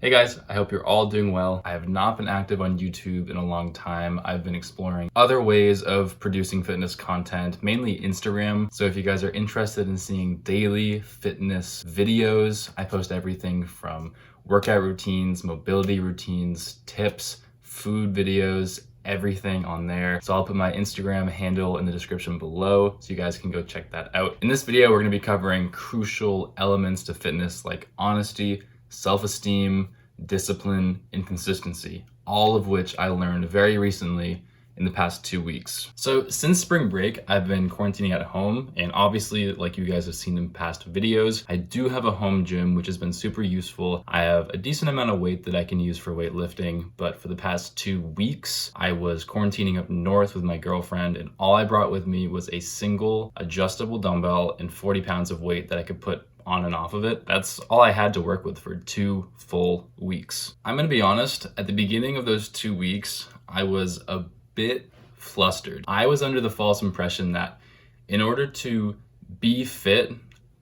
Hey guys, I hope you're all doing well. I have not been active on YouTube in a long time. I've been exploring other ways of producing fitness content, mainly Instagram. So if you guys are interested in seeing daily fitness videos, I post everything from workout routines, mobility routines, tips, food videos, everything on there. So I'll put my Instagram handle in the description below so you guys can go check that out. In this video, we're gonna be covering crucial elements to fitness like honesty, self-esteem, discipline, and consistency, all of which I learned very recently in the past 2 weeks. So since spring break, I've been quarantining at home, and obviously, like you guys have seen in past videos, I do have a home gym, which has been super useful. I have a decent amount of weight that I can use for weightlifting, but for the past 2 weeks, I was quarantining up north with my girlfriend, and all I brought with me was a single adjustable dumbbell and 40 pounds of weight that I could put on and off of it. That's all I had to work with for 2 full weeks. I'm gonna be honest, at the beginning of those 2 weeks, I was a bit flustered. I was under the false impression that in order to be fit,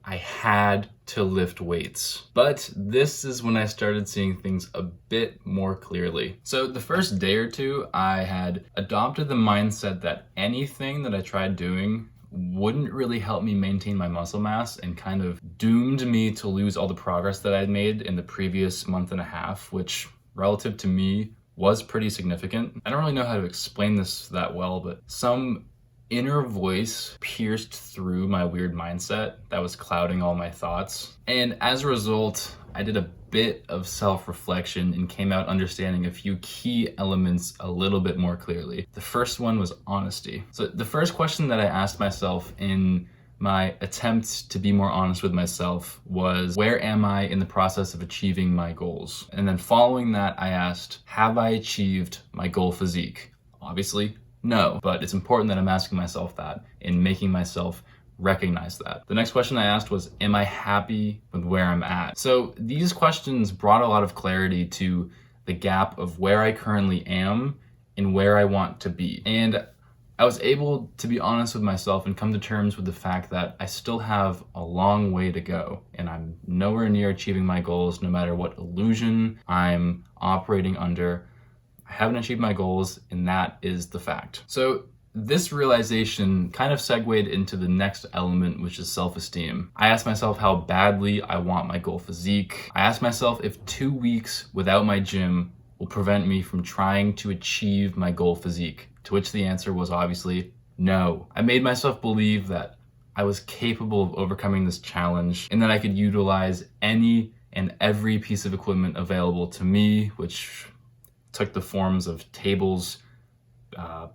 I had to lift weights. But this is when I started seeing things a bit more clearly. So the first day or two, I had adopted the mindset that anything that I tried doing wouldn't really help me maintain my muscle mass and kind of doomed me to lose all the progress that I'd made in the previous month and a half, which relative to me was pretty significant. I don't really know how to explain this that well, but some inner voice pierced through my weird mindset that was clouding all my thoughts. And as a result, I did a bit of self-reflection and came out understanding a few key elements a little bit more clearly. The first one was honesty. So the first question that I asked myself in my attempt to be more honest with myself was, where am I in the process of achieving my goals? And then following that, I asked, have I achieved my goal physique? Obviously, no, but it's important that I'm asking myself that and making myself recognize that. The next question I asked was, am I happy with where I'm at? So these questions brought a lot of clarity to the gap of where I currently am and where I want to be. And I was able to be honest with myself and come to terms with the fact that I still have a long way to go and I'm nowhere near achieving my goals, no matter what illusion I'm operating under. I haven't achieved my goals, and that is the fact. So this realization kind of segued into the next element, which is self-esteem. I asked myself how badly I want my goal physique. I asked myself if 2 weeks without my gym will prevent me from trying to achieve my goal physique, to which the answer was obviously no. I made myself believe that I was capable of overcoming this challenge and that I could utilize any and every piece of equipment available to me, which took the forms of tables,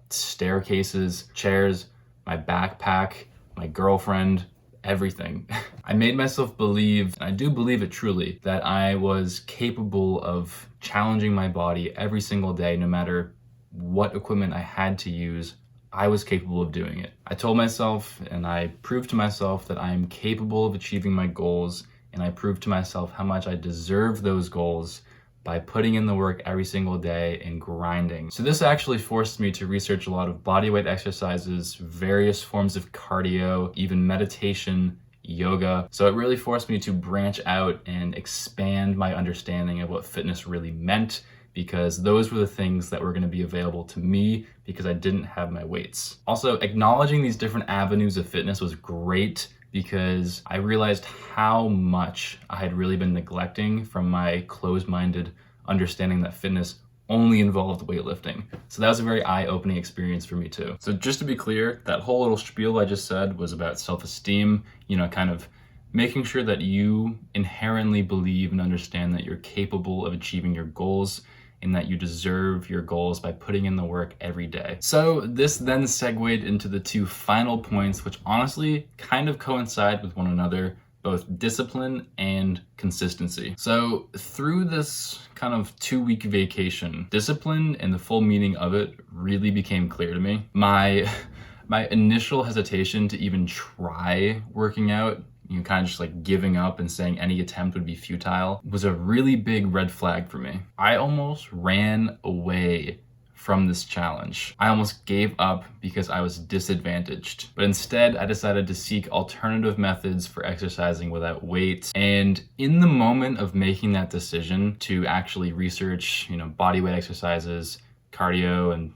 staircases, chairs, my backpack, my girlfriend, everything. I made myself believe, and I do believe it truly, that I was capable of challenging my body every single day, no matter what equipment I had to use. I was capable of doing it. I told myself and I proved to myself that I am capable of achieving my goals, and I proved to myself how much I deserve those goals by putting in the work every single day and grinding. So this actually forced me to research a lot of bodyweight exercises, various forms of cardio, even meditation, yoga. So it really forced me to branch out and expand my understanding of what fitness really meant, because those were the things that were going to be available to me because I didn't have my weights. Also, acknowledging these different avenues of fitness was great, because I realized how much I had really been neglecting from my closed-minded understanding that fitness only involved weightlifting. So that was a very eye-opening experience for me too. So just to be clear, that whole little spiel I just said was about self-esteem, kind of making sure that you inherently believe and understand that you're capable of achieving your goals and that you deserve your goals by putting in the work every day. So this then segued into the 2 final points, which honestly kind of coincide with one another, both discipline and consistency. So through this kind of 2-week vacation, discipline and the full meaning of it really became clear to me. My initial hesitation to even try working out, kind of just like giving up and saying any attempt would be futile, was a really big red flag for me. I almost ran away from this challenge. I almost gave up because I was disadvantaged. But instead, I decided to seek alternative methods for exercising without weights. And in the moment of making that decision to actually research, body weight exercises, cardio and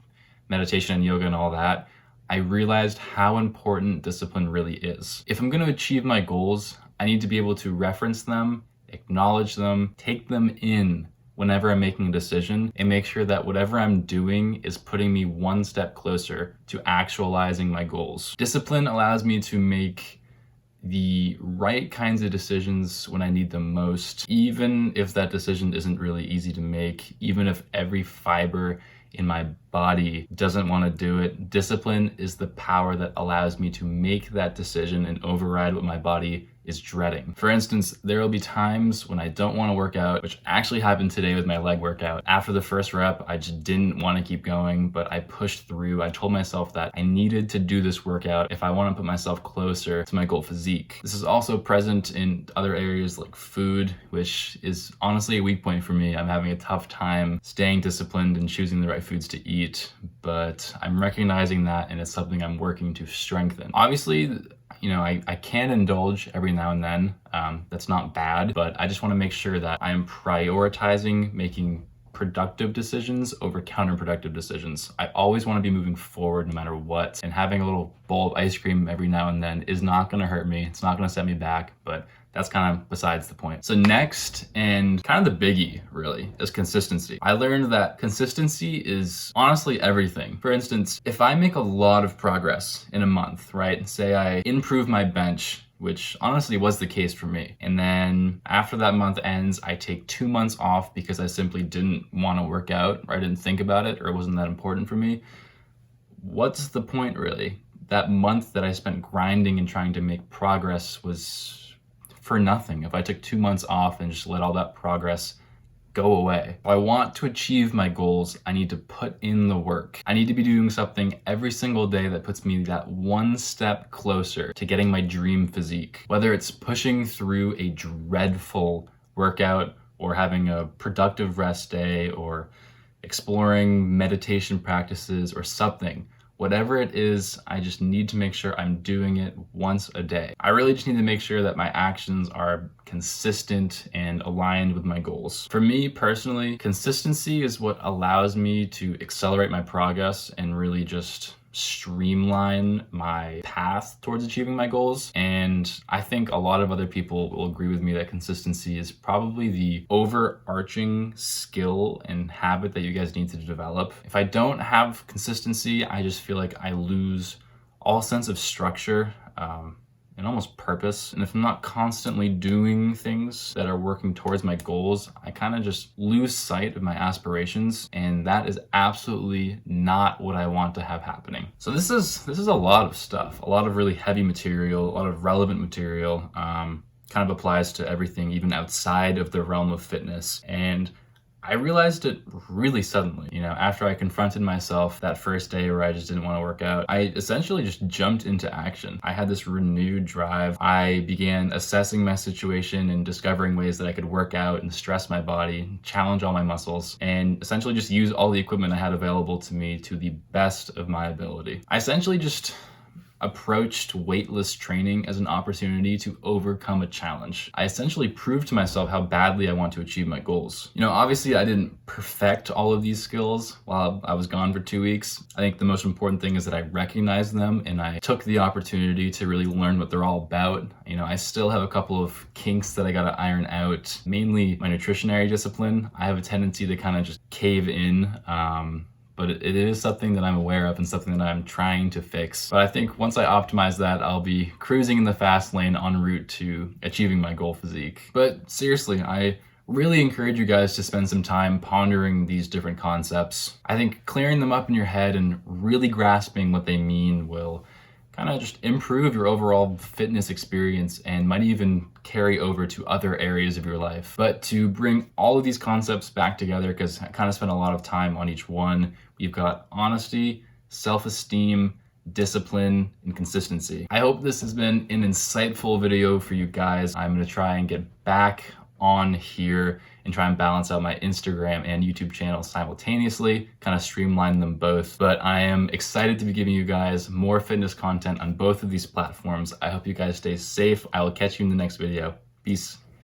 meditation and yoga and all that, I realized how important discipline really is. If I'm going to achieve my goals, I need to be able to reference them, acknowledge them, take them in whenever I'm making a decision, and make sure that whatever I'm doing is putting me one step closer to actualizing my goals. Discipline allows me to make the right kinds of decisions when I need them most, even if that decision isn't really easy to make, even if every fiber in my body doesn't want to do it. Discipline is the power that allows me to make that decision and override what my body is dreading. For instance, there will be times when I don't want to work out, which actually happened today with my leg workout. After the first rep, I just didn't want to keep going, but I pushed through. I told myself that I needed to do this workout if I want to put myself closer to my goal physique. This is also present in other areas like food, which is honestly a weak point for me. I'm having a tough time staying disciplined and choosing the right foods to eat, but I'm recognizing that, and it's something I'm working to strengthen. Obviously, I can indulge every now and then. That's not bad, but I just want to make sure that I'm prioritizing making productive decisions over counterproductive decisions. I always want to be moving forward no matter what, and having a little bowl of ice cream every now and then is not going to hurt me. It's not going to set me back, but that's kind of besides the point. So next, and kind of the biggie really, is consistency. I learned that consistency is honestly everything. For instance, if I make a lot of progress in a month, right? Say I improve my bench, which honestly was the case for me. And then after that month ends, I take 2 months off because I simply didn't want to work out, or I didn't think about it, or it wasn't that important for me. What's the point really? That month that I spent grinding and trying to make progress was for nothing if I took 2 months off and just let all that progress go away. If I want to achieve my goals, I need to put in the work. I need to be doing something every single day that puts me that one step closer to getting my dream physique. Whether it's pushing through a dreadful workout, or having a productive rest day, or exploring meditation practices, or something. Whatever it is, I just need to make sure I'm doing it once a day. I really just need to make sure that my actions are consistent and aligned with my goals. For me personally, consistency is what allows me to accelerate my progress and really just streamline my path towards achieving my goals. And I think a lot of other people will agree with me that consistency is probably the overarching skill and habit that you guys need to develop. If I don't have consistency, I just feel like I lose all sense of structure, and almost purpose. And if I'm not constantly doing things that are working towards my goals, I kind of just lose sight of my aspirations, and that is absolutely not what I want to have happening. So this is a lot of stuff, a lot of really heavy material, a lot of relevant material, kind of applies to everything, even outside of the realm of fitness. And I realized it really suddenly, after I confronted myself that first day where I just didn't want to work out. I essentially just jumped into action. I had this renewed drive. I began assessing my situation and discovering ways that I could work out and stress my body, challenge all my muscles, and essentially just use all the equipment I had available to me to the best of my ability. I essentially just approached weightless training as an opportunity to overcome a challenge. I essentially proved to myself how badly I want to achieve my goals. Obviously I didn't perfect all of these skills while I was gone for 2 weeks. I think the most important thing is that I recognized them and I took the opportunity to really learn what they're all about. I still have a couple of kinks that I gotta iron out, mainly my nutritionary discipline. I have a tendency to kind of just cave in, but it is something that I'm aware of and something that I'm trying to fix. But I think once I optimize that, I'll be cruising in the fast lane en route to achieving my goal physique. But seriously, I really encourage you guys to spend some time pondering these different concepts. I think clearing them up in your head and really grasping what they mean will kind of just improve your overall fitness experience and might even carry over to other areas of your life. But to bring all of these concepts back together, because I kind of spent a lot of time on each one, we've got honesty, self-esteem, discipline, and consistency. I hope this has been an insightful video for you guys. I'm going to try and get back on here and try and balance out my Instagram and YouTube channel simultaneously, kind of streamline them both. But I am excited to be giving you guys more fitness content on both of these platforms. I hope you guys stay safe. I will catch you in the next video. Peace.